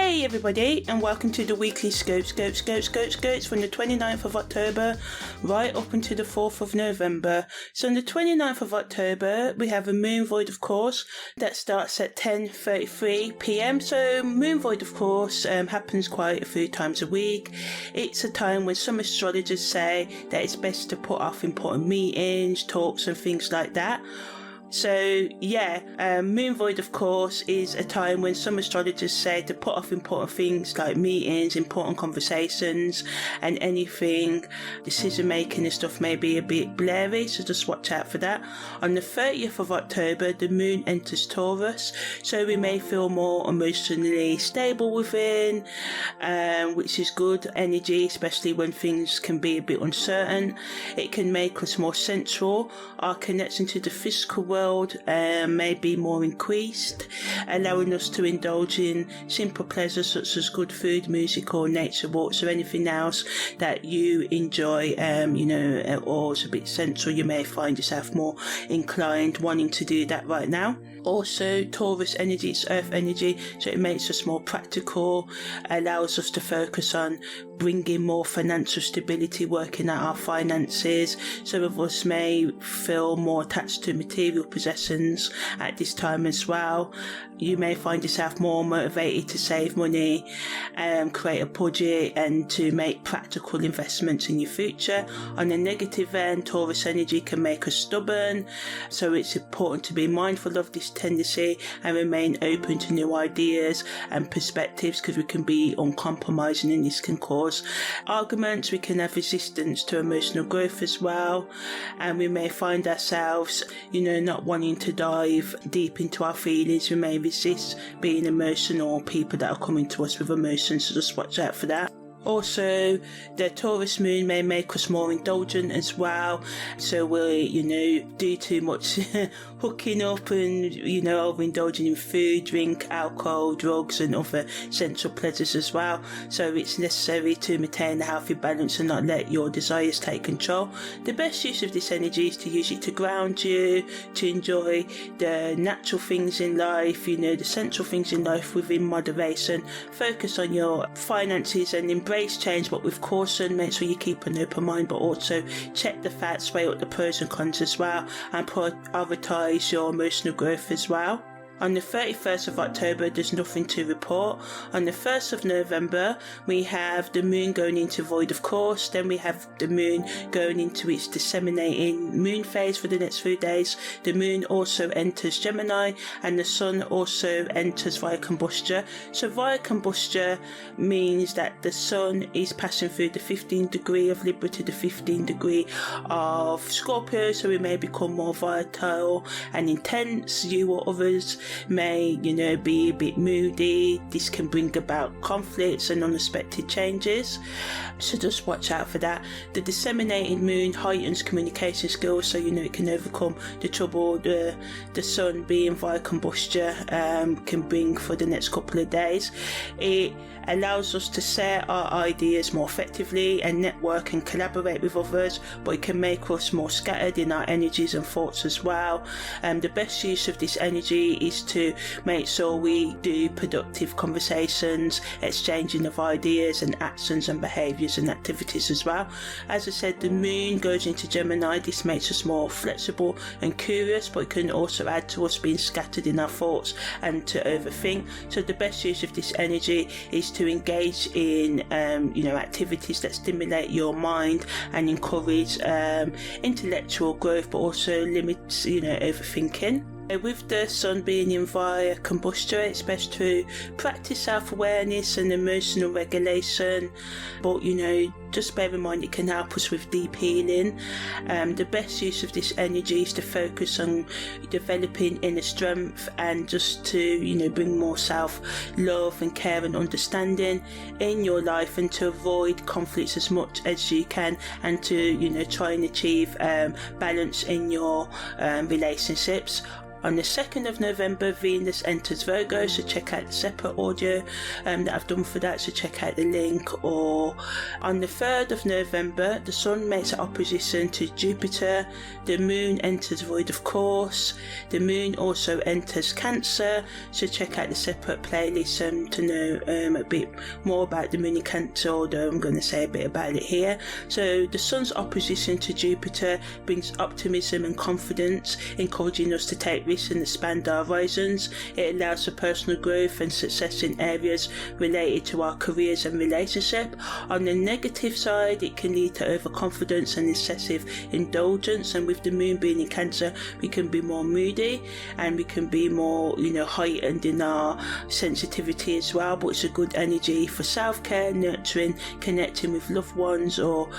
Hey everybody, and welcome to the weekly scopes from the 29th of October right up until the 4th of November. So on the 29th of October we have a moon void, of course, that starts at 10:33 p.m. So moon void, of course, happens quite a few times a week. It's a time when some astrologers say that it's best to put off important meetings, talks and things like that. So moon void, of course, is a time when some astrologers say to put off important things like meetings, important conversations, and anything decision making and stuff may be a bit blurry, so just watch out for that. On the 30th of October, the moon enters Taurus, so we may feel more emotionally stable within, which is good energy, especially when things can be a bit uncertain. It can make us more central. Our connection to the physical world may be more increased, allowing us to indulge in simple pleasures such as good food, music or nature walks or anything else that you enjoy, or is a bit central. You may find yourself more inclined wanting to do that right now. Also, Taurus energy is earth energy, so it makes us more practical, allows us to focus on bringing more financial stability, working out our finances. Some of us may feel more attached to material possessions at this time as well. You may find yourself more motivated to save money, create a budget and to make practical investments in your future. On the negative end, Taurus energy can make us stubborn, so it's important to be mindful of this tendency and remain open to new ideas and perspectives, because we can be uncompromising and this can cause arguments. We can have resistance to emotional growth as well, and we may find ourselves, not wanting to dive deep into our feelings. We may resist being emotional, people that are coming to us with emotions, so just watch out for that. Also, the Taurus moon may make us more indulgent as well, so we'll, do too much hooking up and, overindulging in food, drink, alcohol, drugs and other sensual pleasures as well. So it's necessary to maintain a healthy balance and not let your desires take control. The best use of this energy is to use it to ground you, to enjoy the natural things in life, the sensual things in life within moderation. Focus on your finances and embrace change, but with caution. Make sure you keep an open mind, but also check the facts, weigh up the pros and cons as well, and prioritize your emotional growth as well. On the 31st of October, there's nothing to report. On the 1st of November, we have the moon going into void, of course. Then we have the moon going into its disseminating moon phase for the next few days. The moon also enters Gemini, and the sun also enters via combustion. So via combustion means that the sun is passing through the 15th degree of Libra to the 15th degree of Scorpio, so we may become more volatile and intense. You or others may, be a bit moody. This can bring about conflicts and unexpected changes, so just watch out for that. The disseminating moon heightens communication skills, so it can overcome the trouble the sun being via combustion can bring for the next couple of days. It allows us to share our ideas more effectively and network and collaborate with others, but it can make us more scattered in our energies and thoughts as well. The best use of this energy is to make sure we do productive conversations, exchanging of ideas and actions and behaviours and activities as well. As I said, the moon goes into Gemini. This makes us more flexible and curious, but it can also add to us being scattered in our thoughts and to overthink. So the best use of this energy is to engage in activities that stimulate your mind and encourage intellectual growth, but also limits overthinking. With the sun being in via combustion, it's best to practice self-awareness and emotional regulation, but just bear in mind it can help us with deep healing. The best use of this energy is to focus on developing inner strength and just to bring more self-love and care and understanding in your life, and to avoid conflicts as much as you can, and to try and achieve balance in your relationships. On the 2nd of November, Venus enters Virgo, so check out the separate audio that I've done for that, so check out the link. Or on the 3rd of November, the Sun makes an opposition to Jupiter, the Moon enters void of course, the Moon also enters Cancer, so check out the separate playlist to know a bit more about the Moon in Cancer, although I'm going to say a bit about it here. So the Sun's opposition to Jupiter brings optimism and confidence, encouraging us to take risks and expand our horizons. It allows for personal growth and success in areas related to our careers and relationship. On the negative side, it can lead to overconfidence and excessive indulgence, and with the Moon being in Cancer, we can be more moody and we can be more, heightened in our sensitivity as well. But it's a good energy for self-care, nurturing, connecting with loved ones, or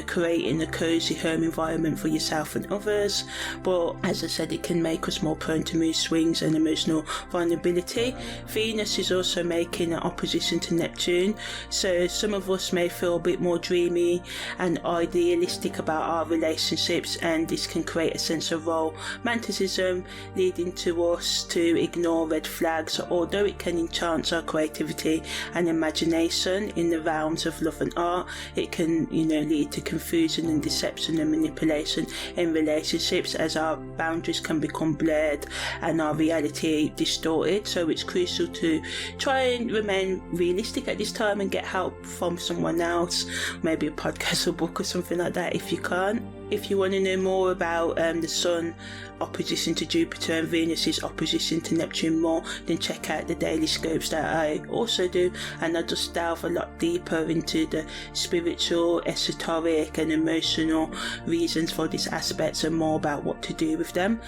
creating a cozy home environment for yourself and others. But as I said, it can make us more prone to mood swings and emotional vulnerability. Venus is also making an opposition to Neptune, so some of us may feel a bit more dreamy and idealistic about our relationships, and this can create a sense of romanticism, leading to us to ignore red flags. Although it can enchant our creativity and imagination in the realms of love and art, it can lead to confusion and deception and manipulation in relationships, as our boundaries can become blurred and our reality distorted. So it's crucial to try and remain realistic at this time and get help from someone else, maybe a podcast or book or something like that if you can't. If you want to know more about the Sun opposition to Jupiter and Venus's opposition to Neptune more, then check out the daily scopes that I also do, and I just delve a lot deeper into the spiritual, esoteric and emotional reasons for these aspects and more about what to do with them.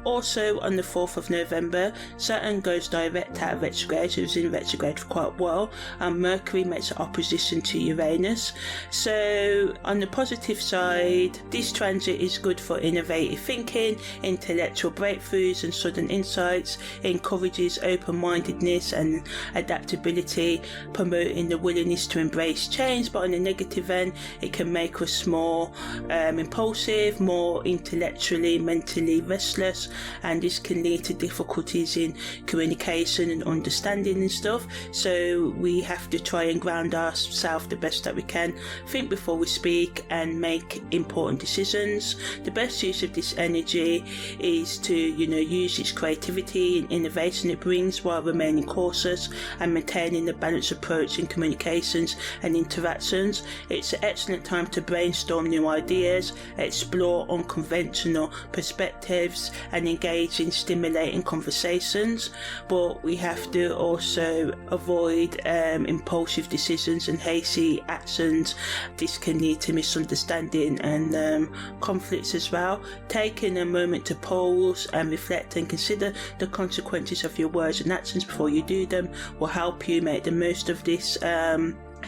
Also on the 4th of November, Saturn goes direct out of retrograde, so it was in retrograde for quite a while, and Mercury makes an opposition to Uranus. So on the positive side, this transit is good for innovative thinking, intellectual breakthroughs and sudden insights. It encourages open-mindedness and adaptability, promoting the willingness to embrace change. But on the negative end, it can make us more impulsive, more intellectually, mentally restless, and this can lead to difficulties in communication and understanding and stuff. So we have to try and ground ourselves the best that we can, think before we speak and make important decisions. The best use of this energy is to use its creativity and innovation it brings while remaining cautious and maintaining a balanced approach in communications and interactions. It's an excellent time to brainstorm new ideas, explore unconventional perspectives and engage in stimulating conversations. But we have to also avoid impulsive decisions and hasty actions. This can lead to misunderstanding and conflicts as well. Taking a moment to pause and reflect and consider the consequences of your words and actions before you do them will help you make the most of this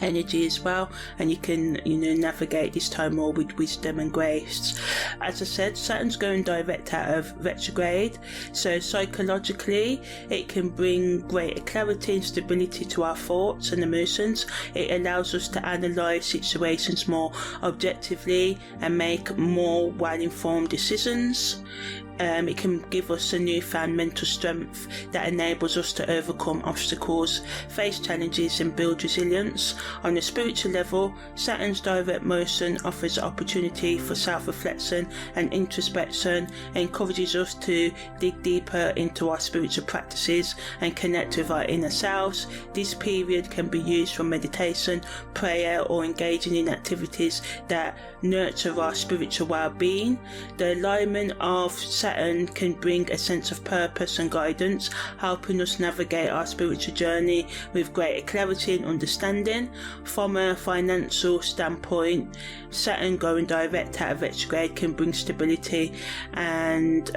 energy as well, and you can navigate this time more with wisdom and grace. As I said, Saturn's going direct out of retrograde, so psychologically it can bring greater clarity and stability to our thoughts and emotions. It allows us to analyse situations more objectively and make more well-informed decisions. It can give us a newfound mental strength that enables us to overcome obstacles, face challenges and build resilience. On a spiritual level, Saturn's direct motion offers opportunity for self-reflection and introspection, and encourages us to dig deeper into our spiritual practices and connect with our inner selves. This period can be used for meditation, prayer or engaging in activities that nurture our spiritual well-being. The alignment of Saturn can bring a sense of purpose and guidance, helping us navigate our spiritual journey with greater clarity and understanding. From a financial standpoint, Saturn going direct out of retrograde can bring stability and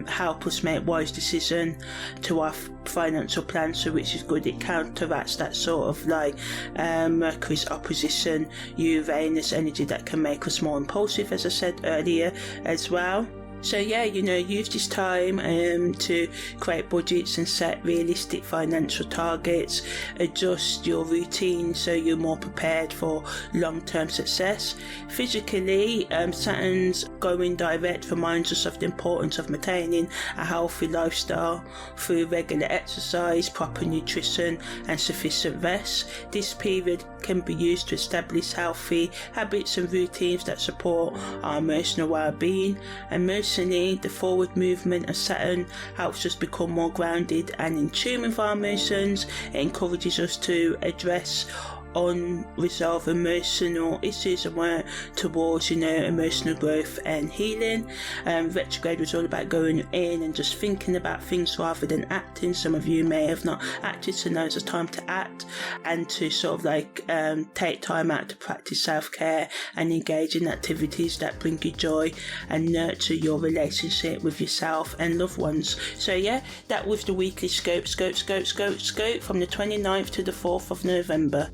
help us make wise decisions to our financial plan, so which is good. It counteracts that sort of like Mercury's opposition Uranus energy that can make us more impulsive, as I said earlier as well. So yeah, use this time to create budgets and set realistic financial targets, adjust your routine so you're more prepared for long-term success. Physically, Saturn's going direct reminds us of the importance of maintaining a healthy lifestyle through regular exercise, proper nutrition and sufficient rest. This period can be used to establish healthy habits and routines that support our emotional well-being. Emotionally, the forward movement of Saturn helps us become more grounded and in tune with our emotions. It encourages us to address unresolved emotional issues and work towards, emotional growth and healing. Retrograde was all about going in and just thinking about things rather than acting. Some of you may have not acted, so now it's a time to act and to sort of take time out to practice self-care and engage in activities that bring you joy and nurture your relationship with yourself and loved ones. So yeah, that was the weekly scope from the 29th to the 4th of November.